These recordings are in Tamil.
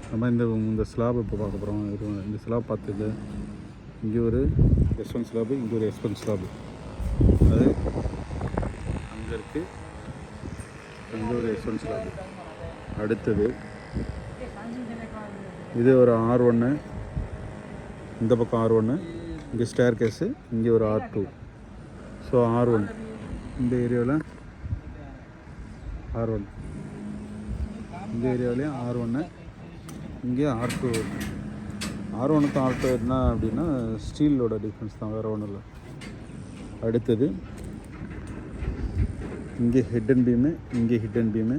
நம்ம இந்த ஸ்லாப் இப்போ பார்க்க போகிறோம். இந்த ஸ்லாப் பார்த்துட்டு இங்கே ஒரு S1 ஸ்லாபு, இங்கே ஒரு S1 ஸ்லாபு, அது அங்கே இருக்குது. இங்கே ஒரு S1 ஸ்லாபு. அடுத்தது இது ஒரு R1, இந்த பக்கம் R1, இங்கே ஸ்டேர் கேஸு, இங்கே ஒரு R2. ஸோ R1 இந்த ஏரியாவில் R1, இந்த ஏரியாவிலையும் R1, இங்கே R2. R1க்கும் R2 என்ன அப்படின்னா ஸ்டீலோட டிஃப்ரென்ஸ் தான், வேறு ஒன்றும் இல்லை. அடுத்தது இங்கே ஹிடன் பீமு, இங்கே ஹிடன் பீமு,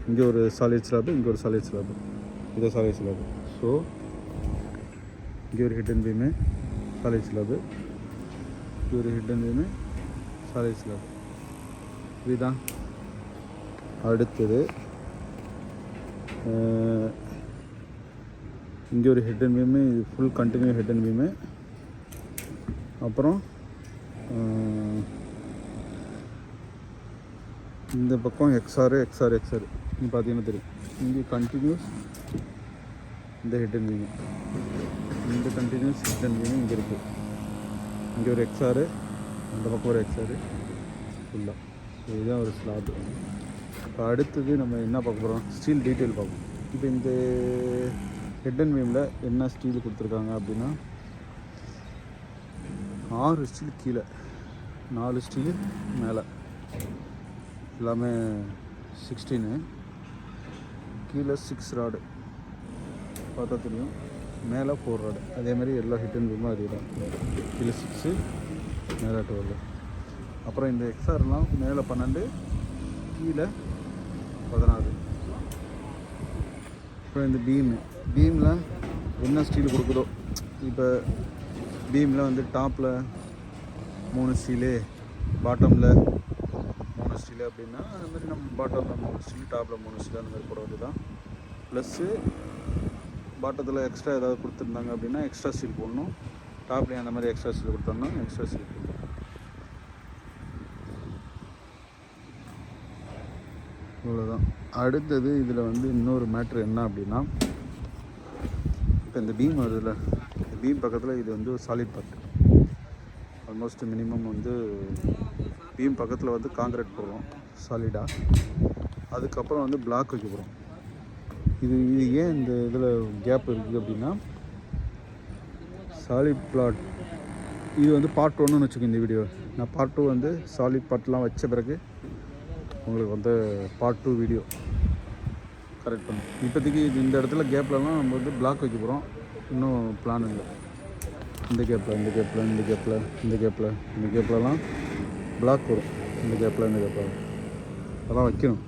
இங்கே ஒரு சாலிட் ஸ்லாபு, இங்கே ஒரு சாலிட் ஸ்லாபு, இதை சாலிட் ஸ்லாபு. ஸோ இங்கே ஒரு ஹிடன் பீமு, சாலிட் ஸ்லாபு, இங்கே ஒரு ஹிடன் பீமு, சாலிட் ஸ்லாபு. இதுதான். அடுத்தது இங்கே ஒரு ஹிடன் பீமு, இது ஃபுல் கண்டினியூ ஹிடன் பீமு. அப்புறம் இந்த பக்கம் XR இங்கே பார்த்தீங்கன்னா தெரியும். இங்கே கண்டினியூஸ் இந்த ஹிடன் பீமு, இந்த கண்டினியூஸ் ஹிடன் பீமு இங்கே இருக்குது. இங்கே ஒரு XR, அந்த பக்கம் ஒரு XR ஃபுல்லாக. ஸோ இதுதான் ஒரு ஸ்லாப். இப்போ அடுத்தது நம்ம என்ன பார்க்க போகிறோம், ஸ்டீல் டீட்டெயில் பார்ப்போம். இப்போ இந்த ஹிடன் பீமில் என்ன ஸ்டீல் கொடுத்துருக்காங்க அப்படின்னா 6 ஸ்டீல் கீழே, 4 ஸ்டீல் மேலே, எல்லாமே 16, கீழே 6 ராடு பார்த்தா தெரியும், மேலே 4 ராடு. அதேமாதிரி எல்லா ஹிடன் பீமும் அதே தான், கீழே 6, மேலே 12. அப்புறம் இந்த XRலாம் மேலே 12, கீழே 16. அப்புறம் இந்த பீமில் என்ன ஸ்டீல் கொடுக்குதோ, இப்போ பீமில் வந்து டாப்பில் 3 ஸ்டீலு, பாட்டமில் 3 ஸ்டீலு அப்படின்னா அது மாதிரி நம்ம பாட்டமில் 3 ஸ்டீல், டாப்பில் 3 ஸ்டீல், அந்த மாதிரி போட வேண்டியது தான். ப்ளஸ்ஸு பாட்டத்தில் எக்ஸ்ட்ரா ஏதாவது கொடுத்துருந்தாங்க அப்படின்னா எக்ஸ்ட்ரா ஸ்டீல் போடணும். டாப்லேயும் அந்த மாதிரி எக்ஸ்ட்ரா ஸ்டீல் கொடுத்தோம்னா எக்ஸ்ட்ரா ஸ்டீல் போடணும். இவ்வளோதான். அடுத்தது இதில் வந்து இன்னொரு மேட்ரு என்ன அப்படின்னா, இப்போ இந்த பீம் வருதுல்ல, இந்த பீம் பக்கத்தில் இது வந்து ஒரு சாலிட் பார்ட். ஆல்மோஸ்ட் மினிமம் வந்து பீம் பக்கத்தில் வந்து காங்கிரீட் போடுறோம் சாலிடாக. அதுக்கப்புறம் வந்து பிளாக் வைக்க போகிறோம். இது ஏன் இந்த இதில் கேப் இருக்குது அப்படின்னா, சாலிட் பிளாட் இது வந்து பார்ட் 1ன்னு வச்சுக்கோங்க. இந்த வீடியோ நான் பார்ட் 2 வந்து சாலிட் பார்ட்லாம் வச்ச பிறகு உங்களுக்கு வந்து பார்ட் 2 வீடியோ கரெக்ட் பண்ணும். இப்போதைக்கு இந்த இடத்துல கேப்லலாம் நம்ம வந்து பிளாக் வைக்க போகிறோம். இன்னும் பிளான் இல்லை. இந்த கேப்லலாம் பிளாக் வரும். இந்த கேப்பில் அதெல்லாம் வைக்கணும்.